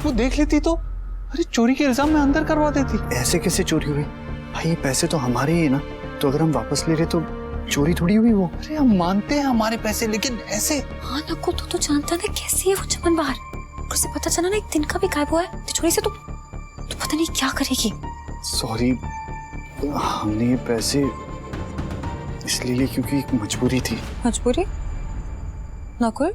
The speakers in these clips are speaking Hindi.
वो देख लेती तो अरे चोरी के इल्जाम में अंदर करवा देती। ऐसे कैसे चोरी हुई भाई? ये पैसे तो हमारे ही है ना, तो अगर हम वापस ले रहे तो चोरी थोड़ी हुई वो। अरे हम मानते हैं हमारे पैसे, लेकिन ऐसे। हाँ नकुल, तू तो जानता ना कैसी है वो चमन बाहर। उसे पता चला ना एक दिन का भी गायब हुआ है तिजोरी से, तो पता नहीं क्या करेगी। सॉरी, हमने ये पैसे इसलिए लिए क्योंकि एक मजबूरी थी। मजबूरी? नकुल,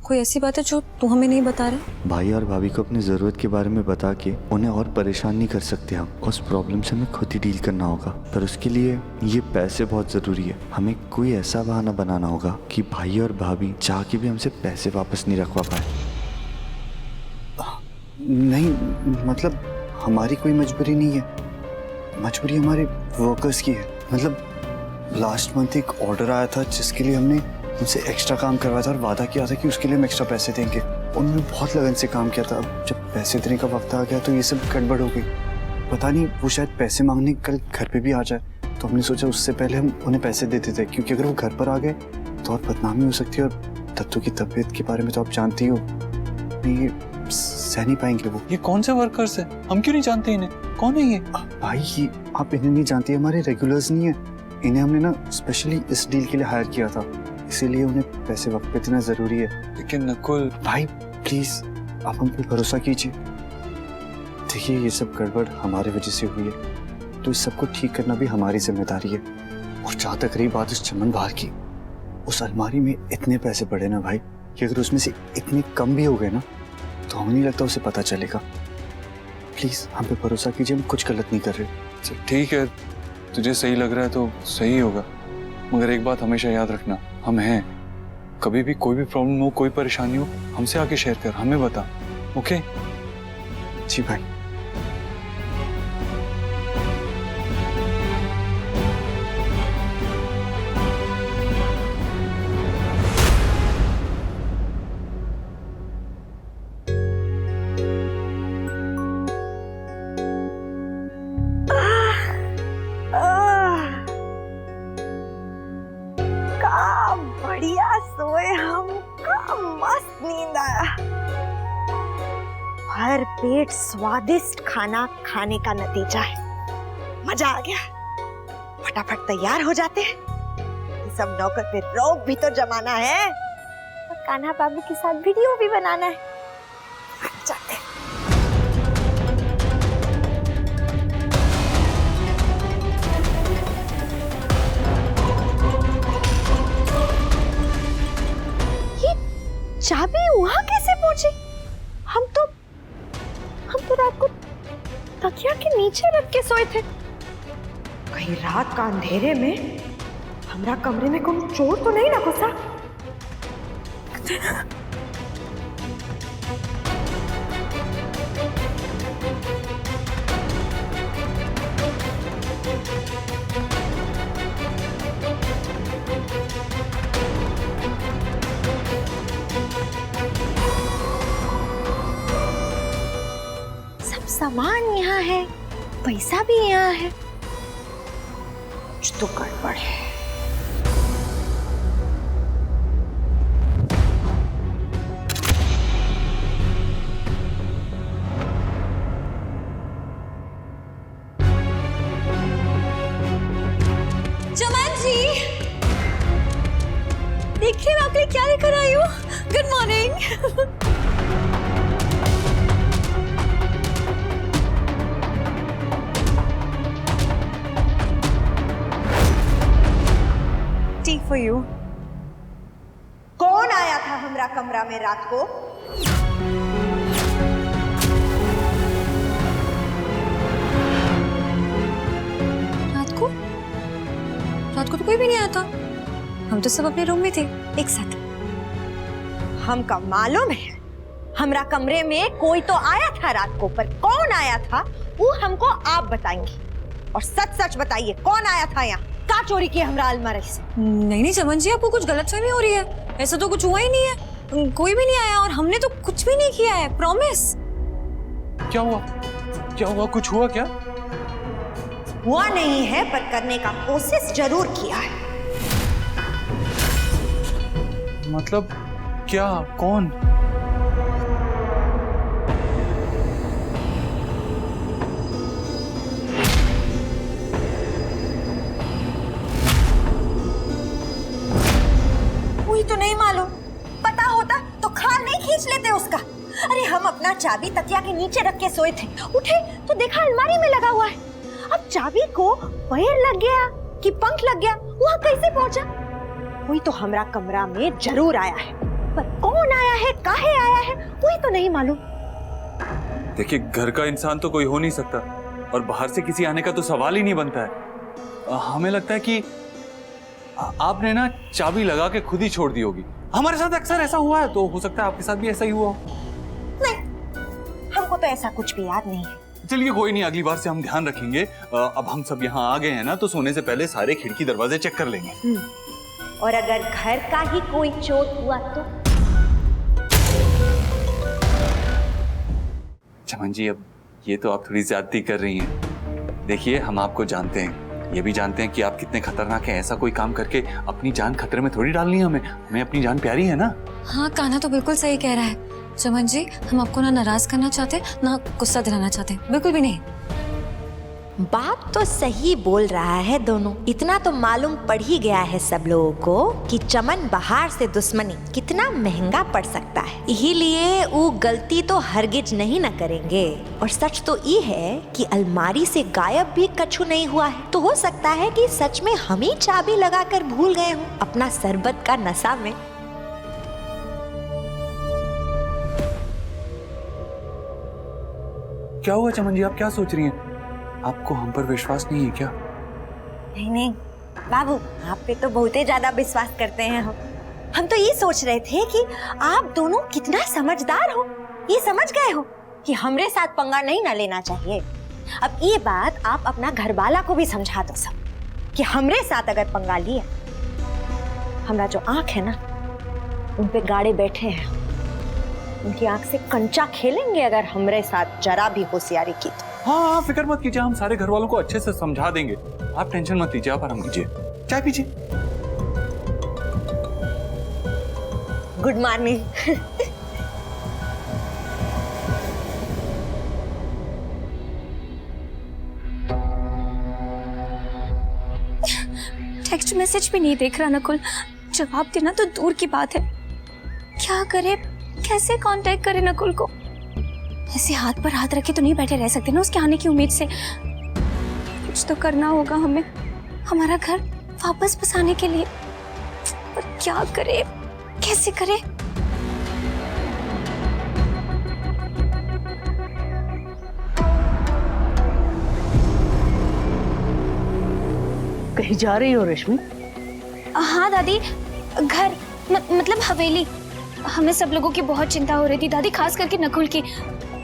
कोई ऐसी बात है जो तू हमें नहीं बता रहा? भाई और भाभी को अपनी ज़रूरत के बारे में बता के उन्हें और परेशान नहीं कर सकते हम। उस प्रॉब्लम से हमें खुद ही डील करना होगा, पर उसके लिए ये पैसे बहुत ज़रूरी है। हमें कोई ऐसा बहाना बनाना होगा कि भाई और भाभी चाह के भी हमसे पैसे वापस नहीं रखवा पाए। नहीं, मतलब हमारी कोई मजबूरी नहीं है, मजबूरी हमारे वर्कर्स की है। मतलब लास्ट मंथ एक ऑर्डर आया था जिसके लिए हमने उनसे एक्स्ट्रा काम करवाया था और वादा किया था कि उसके लिए हम एक्स्ट्रा पैसे देंगे। उन्होंने बहुत लगन से काम किया था। अब जब पैसे देने का वक्त आ गया तो ये सब गड़बड़ हो गई। पता नहीं, वो शायद पैसे मांगने कल घर पे भी आ जाए, तो हमने सोचा उससे पहले हम उन्हें पैसे देते थे, क्योंकि अगर वो घर पर आ गए तो और बदनामी हो सकती है। और दत्तू की तबीयत के बारे में तो आप जानती हो, ये सह नहीं पाएंगे वो। ये कौन से वर्कर्स है? हम क्यों नहीं जानते इन्हें? कौन है ये? भाई ये आप इन्हें नहीं जानती, हमारे रेगुलर्स नहीं है। इन्हें हमने ना स्पेशली इस डील के लिए हायर किया था, इसीलिए उन्हें पैसे वक्त पे देना जरूरी है। लेकिन नकुल भाई प्लीज आप हम पे भरोसा कीजिए। देखिए ये सब गड़बड़ हमारे वजह से हुई है, तो इस सबको ठीक करना भी हमारी जिम्मेदारी है। और जहाँ तक रही बात उस चमन बाहर की, उस अलमारी में इतने पैसे पड़े ना भाई कि अगर उसमें से इतने कम भी हो गए ना तो हमें नहीं लगता उसे पता चलेगा। प्लीज हम पे भरोसा कीजिए, हम कुछ गलत नहीं कर रहे। ठीक है, तुझे सही लग रहा है तो सही होगा, मगर एक बात हमेशा याद रखना, हम हैं। कभी भी कोई भी प्रॉब्लम हो, कोई परेशानी हो, हमसे आके शेयर कर, हमें बता। ओके? जी भाई। बढ़िया सोए हम, का मस्त नींद आया। भर पेट स्वादिष्ट खाना खाने का नतीजा है। मजा आ गया। फटाफट तैयार हो जाते हैं, ये सब नौकर पे रौब भी तो जमाना है और कान्हा बाबू के साथ वीडियो भी बनाना है। जाते हैं। चाबी वहां कैसे पहुंची? हम तो रात को तकिया के नीचे रख के सोए थे। कहीं रात का अंधेरे में हमरा कमरे में कोई चोर तो नहीं ना घुसा? सामान यहाँ है, पैसा भी यहाँ है, कुछ तो गड़बड़ है। चमन जी, देखिए मैं आपके लिए क्या लेकर आई हूँ। Good morning. For you. कौन आया था हमरा कमरा में रात को? रात को तो कोई भी नहीं आया था। हम तो सब अपने रूम में थे एक साथ। हमका मालूम है हमरा कमरे में कोई तो आया था रात को, पर कौन आया था वो हमको आप बताएंगी। और सच सच बताइए, कौन आया था यहाँ? का चोरी की हमरा अलमारी से? नहीं चमन जी, आपको कुछ गलतफहमी हो रही है। ऐसा तो कुछ हुआ ही नहीं है, कोई भी नहीं आया और हमने तो कुछ भी नहीं किया है, प्रॉमिस। क्या हुआ? क्या हुआ? कुछ हुआ क्या? हुआ नहीं है, पर करने का कोशिश जरूर किया है। मतलब क्या? कौन? हम अपना चाबी तकिया के नीचे रख के सोए थे, उठे तो देखा अलमारी में लगा हुआ है। अब चाबी को पैर लग गया कि पंख लग गया, वहाँ कैसे पहुँचा? कोई तो हमरा कमरा में जरूर आया है, पर कौन आया है, काहे आया है, वही तो नहीं मालूम। देखिए, घर का इंसान तो कोई हो नहीं सकता और बाहर से किसी आने का तो सवाल ही नहीं बनता है। हमें लगता है कि आपने ना चाबी लगा के खुद ही छोड़ दी होगी। हमारे साथ अक्सर ऐसा हुआ है, तो हो सकता है आपके साथ भी ऐसा ही हुआ हो। नहीं, हमको तो ऐसा कुछ भी याद नहीं है। चलिए कोई नहीं, अगली बार से हम ध्यान रखेंगे। अब हम सब यहाँ आ गए हैं ना, तो सोने से पहले सारे खिड़की दरवाजे चेक कर लेंगे। और अगर घर का ही कोई चोट हुआ तो? चमन जी, अब ये तो आप थोड़ी ज्यादती कर रही हैं। देखिए, हम आपको जानते हैं, ये भी जानते हैं कि आप कितने खतरनाक हैं। ऐसा कोई काम करके अपनी जान खतरे में थोड़ी डालनी है हमें अपनी जान प्यारी है ना। हाँ, कान्हा तो बिल्कुल सही कह रहा है। चमन जी, हम आपको ना नाराज करना चाहते ना गुस्सा दिलाना चाहते, बिल्कुल भी नहीं। बात तो सही बोल रहा है दोनों। इतना तो मालूम पड़ ही गया है सब लोगों को कि चमन बहार से दुश्मनी कितना महंगा पड़ सकता है। यही लिए वो गलती तो हरगिज नहीं न करेंगे। और सच तो ये है कि अलमारी से गायब भी कछु नहीं हुआ है, तो हो सकता है कि सच में हम ही चाबी लगाकर भूल गए हों अपना शरबत का नशा में। क्या हुआ चमन जी, आप क्या सोच रही हैं? आपको हम पर विश्वास नहीं है क्या? नहीं नहीं बाबू, आप पे तो बहुत ही ज्यादा विश्वास करते हैं हम तो ये सोच रहे थे कि आप दोनों कितना समझदार हो, ये समझ गए हो कि हमरे साथ पंगा नहीं ना लेना चाहिए। अब ये बात आप अपना घरवाला को भी समझा दो सब कि हमरे साथ अगर पंगा लिया, हमरा जो आंख है ना उन पे गाड़े बैठे हैं, उनकी आंख से कंचा खेलेंगे अगर हमरे साथ जरा भी होशियारी की तो। हाँ, फिक्र मत कीजिए, हम सारे घर वालों को अच्छे से समझा देंगे। आप टेंशन मत लीजिए, आप आराम कीजिए, चाय पीजिए। Good morning. टेक्स्ट मैसेज भी नहीं देख रहा नकुल, जवाब देना तो दूर की बात है। क्या करे, कैसे कांटेक्ट करे नकुल को? ऐसे हाथ पर हाथ रखे तो नहीं बैठे रह सकते ना उसके आने की उम्मीद से। कुछ तो करना होगा हमें हमारा घर वापस बसाने के लिए। पर क्या करे, कैसे करे? कहीं जा रही हो रश्मि? हाँ दादी, घर मतलब हवेली। हमें सब लोगों की बहुत चिंता हो रही थी दादी, खास करके नकुल की।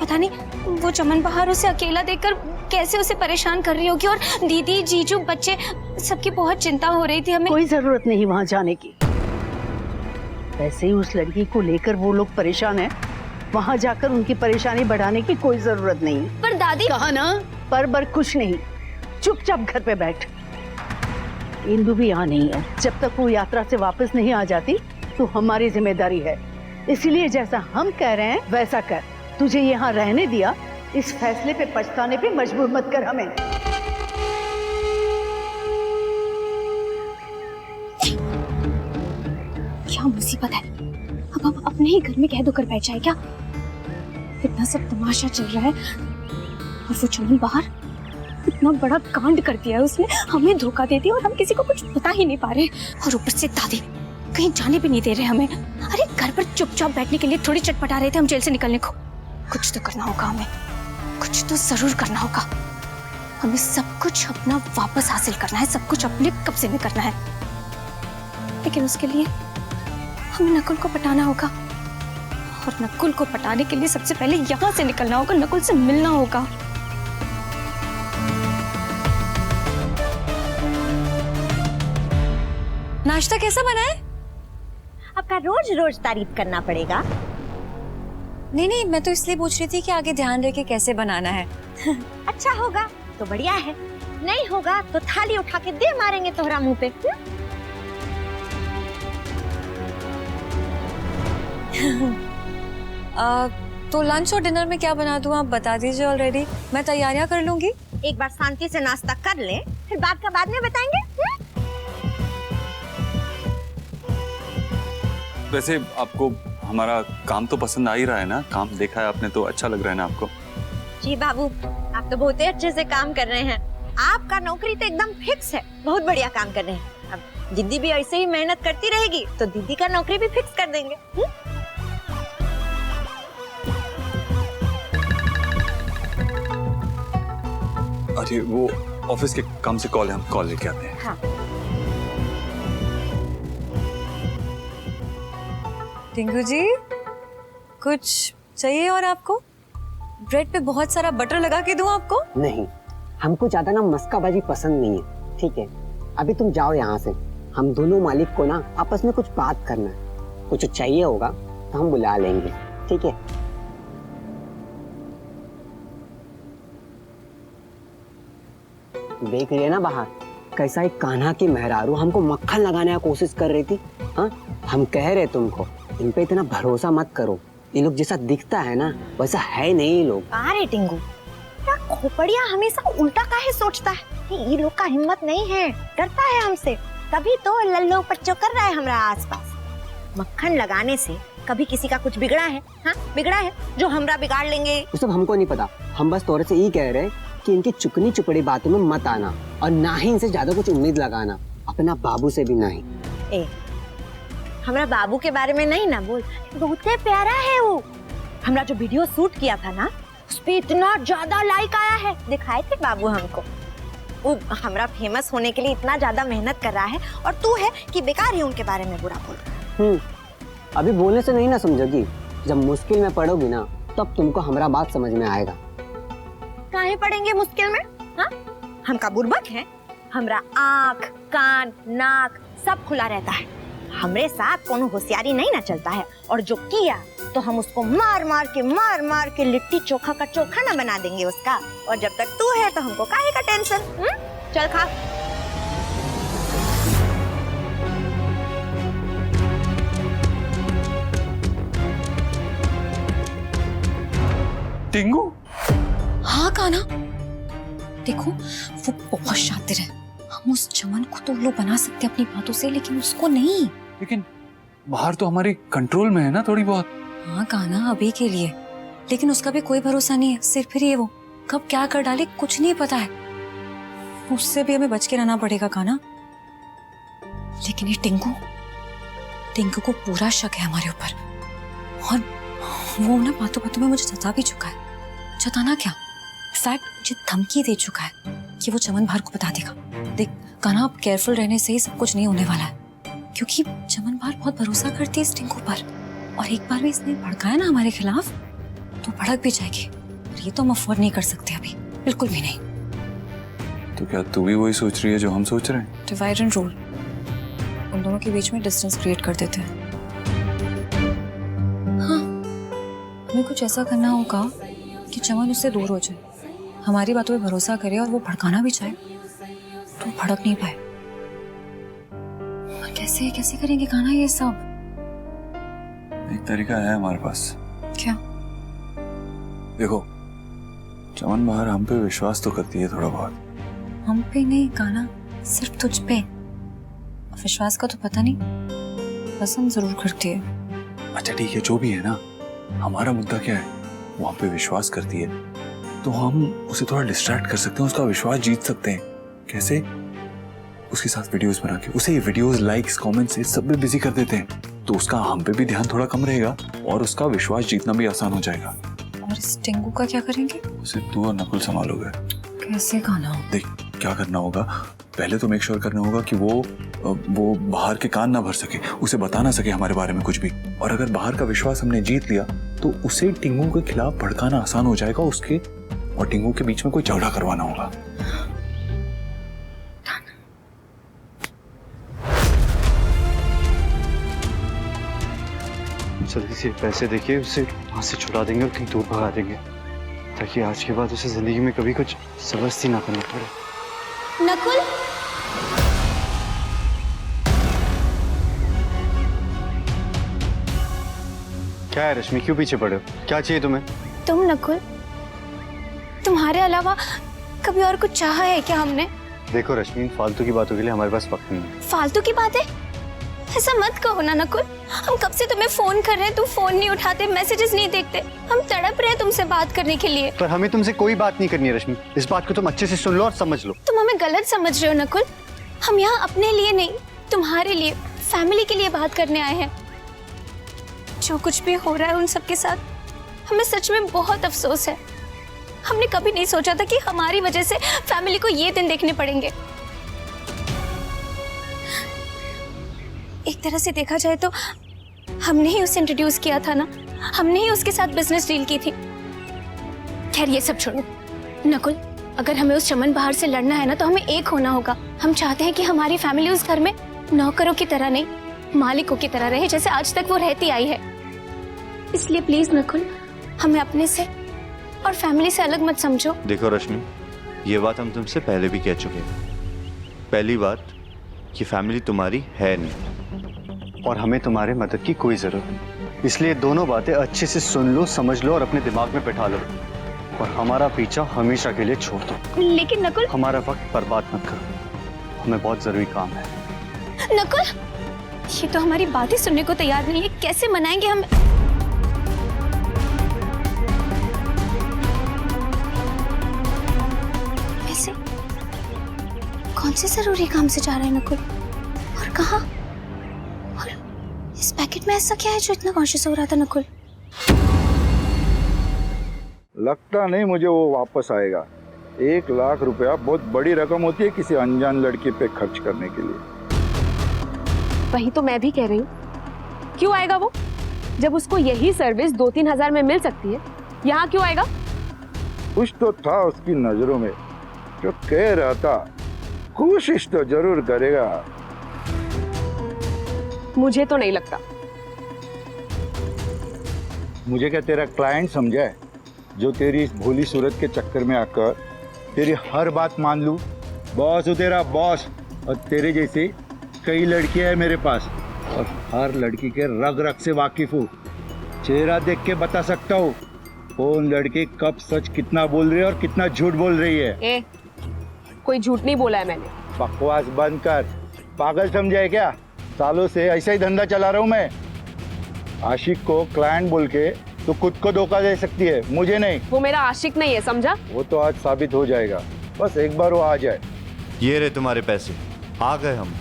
पता नहीं वो चमन बहार उसे अकेला देखकर कैसे उसे परेशान कर रही होगी, और दीदी, जीजू, बच्चे, सबकी बहुत चिंता हो रही थी हमें। कोई जरूरत नहीं वहाँ जाने की। वैसे ही उस लड़की को लेकर वो लोग परेशान हैं, वहाँ जाकर उनकी परेशानी बढ़ाने की कोई जरूरत नहीं। पर दादी, कहा ना, पर कुछ नहीं, चुपचाप घर पे बैठ। इंदु भी यहाँ नहीं है, जब तक वो यात्रा से वापस नहीं आ जाती तो हमारी जिम्मेदारी है। इसलिए जैसा हम कह रहे हैं वैसा कर। तुझे यहाँ रहने दिया, इस फैसले पे पछताने पे मजबूर मत कर हमें। क्या मुसीबत है, अब हम अपने ही घर में कह दो कर बैठ जाए क्या? इतना सब तमाशा चल रहा है और वो चमन बहार इतना बड़ा कांड कर दिया है उसने, हमें धोखा दे दिया और हम किसी को कुछ बता ही नहीं पा रहे। और ऊपर से दादी कहीं जाने भी नहीं दे रहे हमें। अरे घर पर चुपचाप बैठने के लिए थोड़ी चटपटा रहे थे हम जेल से निकलने को। कुछ तो करना होगा हमें, कुछ तो जरूर करना होगा। हमें सब कुछ अपना वापस हासिल करना है, सब कुछ अपने कब्जे में करना है। लेकिन उसके लिए हमें नकुल को पटाना होगा, और नकुल को पटाने के लिए सबसे पहले यहाँ से निकलना होगा, नकुल से मिलना होगा। नाश्ता कैसा बना है? आपका रोज रोज तारीफ करना पड़ेगा। नहीं, मैं तो इसलिए पूछ रही थी कि आगे ध्यान रखे कैसे बनाना है। अच्छा होगा तो बढ़िया है, नहीं होगा तो थाली उठा के दे मारेंगे तोहरा मुंह पे। तो लंच और डिनर में क्या बना दूं, आप बता दीजिए ऑलरेडी, मैं तैयारियां कर लूंगी। एक बार शांति से नाश्ता कर ले, फिर बात का बाद में बताएंगे। वैसे आपको हमारा काम तो पसंद आ ही रहा है ना? काम देखा है आपने तो अच्छा लग रहा है ना आपको? जी बाबू, आप तो बहुत ही अच्छे से काम कर रहे हैं। आपका नौकरी तो एकदम फिक्स है, बहुत बढ़िया काम कर रहे हैं। अब दीदी भी ऐसे ही मेहनत करती रहेगी तो दीदी का नौकरी भी फिक्स कर देंगे। अरे वो ऑफिस के काम से कॉल है, हम कॉल लेके आते हैं। हाँ। टिंकू जी, कुछ चाहिए और आपको? ब्रेड पे बहुत सारा बटर लगा के दूं आपको? नहीं, हमको ज्यादा ना मस्काबाजी पसंद नहीं है। ठीक है, अभी तुम जाओ यहाँ से। हम दोनों मालिक को ना आपस में कुछ बात करना है। कुछ चाहिए होगा तो हम बुला लेंगे, ठीक है? देख रही है ना बाहर कैसा एक कान्हा की मेहरारू हमको मक्खन लगाने की कोशिश कर रही थी। हाँ, हम कह रहे तुमको इन पे इतना भरोसा मत करो। ये लोग जैसा दिखता है ना वैसा है नहीं ये लोग। अरे टिंगू, क्या खोपड़िया हमेशा उल्टा काहे सोचता है कि ये लोग का हिम्मत नहीं है, डरता है हमसे, तभी तो लल्लो पच्चो कर रहा है हमारा आसपास। मक्खन लगाने से कभी किसी का कुछ बिगड़ा है? हाँ, बिगड़ा है जो हमरा बिगाड़ लेंगे। वो सब हमको नहीं पता। हम बस तोरे से ये कह रहे हैं कि इनकी चुकनी चुपड़ी बातों में मत आना और ना ही इनसे ज्यादा कुछ उम्मीद लगाना, अपना बाबू से भी नहीं। ए, हमरा बाबू के बारे में नहीं ना बोल, बहुत प्यारा है वो। हमरा जो वीडियो शूट किया था ना उस पे इतना ज्यादा लाइक आया है, दिखाए थे बाबू हमको। वो हमरा फेमस होने के लिए इतना ज्यादा मेहनत कर रहा है और तू है कि बेकार ही उनके बारे में बुरा बोल रहा है। अभी बोलने से नहीं ना समझोगी, जब मुश्किल में पड़ोगी ना तब तुमको हमारा बात समझ में आएगा। काहे पड़ेंगे मुश्किल में? हाँ, हम का बुर्बक है? हमरा आँख, कान, नाक सब खुला रहता है। हमरे साथ कोनो होशियारी नहीं ना चलता है, और जो किया तो हम उसको मार मार के लिट्टी चोखा का चोखा ना बना देंगे उसका। और जब तक तू है तो हमको काहे का टेंशन? चल खा। टिंगू? हाँ कान्हा, देखो वो बहुत शातिर है। हम उस चमन को तो उल्लू बना सकते हैं अपनी बातों से, लेकिन उसको नहीं। लेकिन बाहर तो हमारी कंट्रोल में है ना थोड़ी बहुत। हाँ कान्हा, अभी के लिए, लेकिन उसका भी कोई भरोसा नहीं है। सिर्फ फिर ये वो कब क्या कर डाले कुछ नहीं पता है। उससे भी हमें बच के रहना पड़ेगा कान्हा। लेकिन ये टिंकू को पूरा शक है हमारे ऊपर, और वो ना बातों बातों में मुझे जता भी चुका है। जताना क्या, इनफैक्ट मुझे धमकी दे चुका है कि वो चमन भार को बता देगा। देख कान्हा, अब केयरफुल रहने से ही सब कुछ नहीं होने वाला है, क्योंकि चमन भार बहुत भरोसा करती है इस टिंकू पर, और एक बार भी इसने भड़काया ना हमारे खिलाफ तो भड़क भी जाएगी। और ये तो हम अफोर्ड नहीं कर सकते अभी, बिल्कुल भी नहीं। तो क्या तू भी वही सोच रही है जो हम सोच रहे हैं? डिवाइड एंड रूल, उन दोनों के बीच में डिस्टेंस क्रिएट कर देते हैं। हाँ, हमें कुछ ऐसा करना होगा कि चमन उससे दूर हो जाए, हमारी बातों पे भरोसा करे, और वो भड़काना भी चाहे तो भड़क नहीं पाए। कैसे करेंगे कान्हा ये सब? एक तरीका है हमारे पास। क्या? देखो, चमन बाहर हम पे विश्वास तो करती है थोड़ा बहुत। हम पे नहीं कान्हा, सिर्फ तुझ पे। विश्वास का तो पता नहीं, पसंद जरूर करती है। अच्छा ठीक है, जो भी है ना, हमारा मुद्दा क्या है? वो हम पे विश्वास करती है तो हम उसे थोड़ा डिस्ट्रैक्ट कर सकते हैं, उसका विश्वास जीत सकते हैं। कैसे? उसके साथ वीडियोस बना के उसे वीडियोस, लाइक्स, कमेंट्स इस सब में बिजी कर देते हैं, तो उसका हम पे भी ध्यान थोड़ा कम रहेगा और उसका विश्वास जीतना भी आसान हो जाएगा। और इस टिंकू का क्या करेंगे? उसे तू और नकुल संभालोगे। कैसे कान्हा? देख, क्या करना होगा, पहले तो मेक श्योर करना होगा कि वो बाहर के कान ना भर सके, उसे बता ना सके हमारे बारे में कुछ भी। और अगर बाहर का विश्वास हमने जीत लिया तो उसे टिंगू के खिलाफ भड़काना आसान हो जाएगा। उसके और टिंगू के बीच में कोई झगड़ा करवाना होगा। जल्दी से पैसे देके उसे वहां से छुड़ा देंगे और कहीं दूर भगा देंगे, ताकि आज के बाद उसे जिंदगी में कभी कुछ जबरदस्ती ना करना पड़े। नकुल, क्या है रश्मि, क्यों पीछे पड़े हो? क्या चाहिए तुम्हें? तुम नकुल, तुम्हारे अलावा कभी और कुछ चाहा है क्या हमने? देखो रश्मि, फालतू की बातों के लिए हमारे पास वक्त नहीं है। फालतू की बातें? ऐसा मत कहो ना नकुल। हम कब से तुम्हें फोन कर रहे हैं, तुम फोन नहीं उठाते, मैसेजेस नहीं देखते। हम तड़प रहे हैं तुमसे बात करने के लिए। पर हमें तुमसे कोई बात नहीं करनी है रश्मि। इस बात को तुम अच्छे से सुन लो और समझ लो। तुम हमें गलत समझ रहे हो नकुल। हम यहाँ अपने लिए नहीं, तुम्हारे लिए, फैमिली के लिए बात करने आए हैं। जो कुछ भी हो रहा है उन सबके साथ, हमें सच में बहुत अफसोस है। हमने कभी नहीं सोचा था कि हमारी वजह से फैमिली को ये दिन देखने पड़ेंगे। एक तरह से देखा जाए तो हमने ही उसे इंट्रोड्यूस किया था ना, हमने ही उसके साथ बिजनेस डील की थी। खैर ये सब छोड़ो नकुल, अगर हमें उस चमन बहार से लड़ना है ना तो हमें एक होना होगा। हम चाहते हैं कि हमारी फैमिली उस घर में नौकरों की तरह नहीं, मालिकों की तरह रहे, जैसे आज तक वो रहती आई है। इसलिए प्लीज नकुल, हमें अपने से और फैमिली से अलग मत समझो। देखो रश्मि, ये बात हम तुमसे पहले भी कह चुके हैं। पहली बात, ये फैमिली तुम्हारी है नहीं और हमें तुम्हारे मदद की कोई जरूरत नहीं। इसलिए दोनों बातें अच्छे से सुन लो, समझ लो और अपने दिमाग में बैठा लो। और हमारा पीछा हमेशा के लिए छोड़ दो। लेकिन नकुल, हमारा वक्त बर्बाद मत करो, हमें बहुत जरूरी काम है। नकुल, ये तो हमारी बातें सुनने को तैयार नहीं है। कैसे मनाएंगे हम? वैसे कौन से जरूरी काम से जा रहे हैं नकुल, और कहाँ? और इस पैकेट में ऐसा क्या है जो इतना कॉन्शियस हो रहा था नकुल? लगता नहीं मुझे वो वापस आएगा। 1 लाख रुपया बहुत बड़ी रकम होती है किसी अनजान लड़की पे खर्च करने के लिए। वही तो मैं भी कह रही हूँ, क्यों आएगा वो, जब उसको यही सर्विस 2-3 हजार में मिल सकती है। यहाँ क्यों आएगा? कुछ तो था उसकी नजरों में जो कह रहा था कोशिश तो जरूर करेगा। मुझे तो नहीं लगता। मुझे क्या तेरा क्लाइंट समझा है जो तेरी इस भोली सूरत के चक्कर में आकर तेरी हर बात मान लूं? बॉस हो तेरा बॉस, और तेरे जैसी कई लड़कियां हैं मेरे पास, और हर लड़की के रग रग से वाकिफ हूँ। चेहरा देख के बता सकता हूँ कौन लड़की कब सच कितना बोल रही है और कितना झूठ बोल रही है। कोई झूठ नहीं बोला है मैंने। बकवास बंद कर, पागल समझा है क्या? सालों से ऐसा ही धंधा चला रहा हूँ मैं। आशिक को क्लाइंट बोल के तो खुद को धोखा दे सकती है, मुझे नहीं। वो मेरा आशिक नहीं है, समझा? वो तो आज साबित हो जाएगा, बस एक बार वो आ जाए। ये रहे तुम्हारे पैसे, आ गए हम।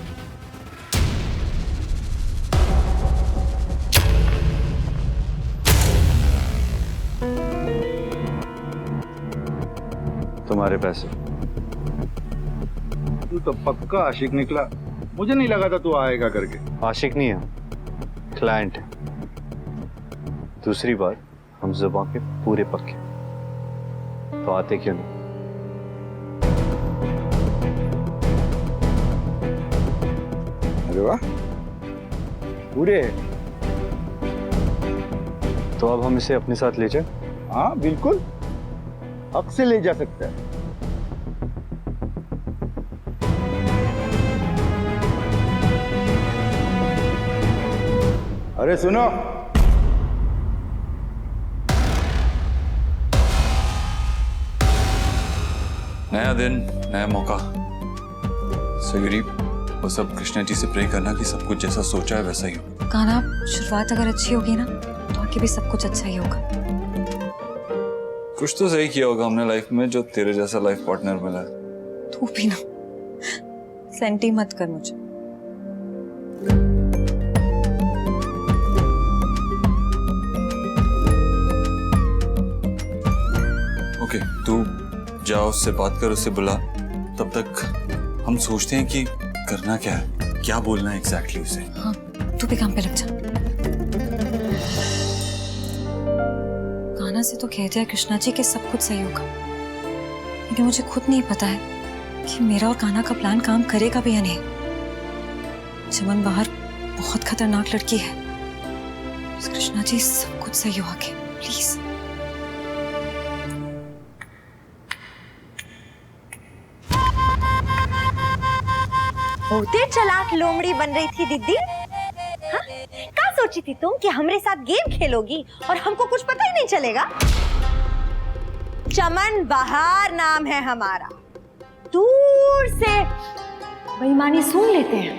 तुम्हारे पैसे। तू तो पक्का आशिक निकला, मुझे नहीं लगा था तू आएगा करके। आशिक नहीं है, क्लाइंट है। दूसरी बात, हम जुबान के पूरे पक्के, तो आते क्यों नहीं? अरे वाह, पूरे। तो अब हम इसे अपने साथ ले जाए? हाँ बिल्कुल, हक से ले जा सकता है। अरे सुनो, नया दिन, नया मौका। सयूरी, बस अब कृष्णा जी से प्रे करना कि सब कुछ जैसा सोचा है वैसा ही हो। कान्हा, शुरुआत अगर अच्छी होगी ना तो आगे भी सब कुछ अच्छा ही होगा। कुछ तो सही किया होगा हमने लाइफ में जो तेरे जैसा लाइफ पार्टनर मिला। तू भी ना सेंटी मत कर मुझे। ओके, तू जाओ, उससे बात कर, उससे बुला। तब तक हम सोचते हैं कि करना क्या है, क्या बोलना है एग्जैक्टली उसे। हाँ, तू भी काम पे लग जा। कान्हा से तो कह दिया कृष्णा जी कि सब कुछ सही होगा, लेकिन मुझे खुद नहीं पता है कि मेरा और कान्हा का प्लान काम करेगा भी या नहीं। चमन बाहर बहुत खतरनाक लड़की है। कृष्णा जी, सब कुछ सही हो आगे, प्लीज। बहुते चालाक लोमड़ी बन रही थी दीदी। हाँ? क्या सोची थी तुम कि हमारे साथ गेम खेलोगी और हमको कुछ पता ही नहीं चलेगा? चमन बहार नाम है हमारा। दूर से बेईमानी सुन लेते हैं।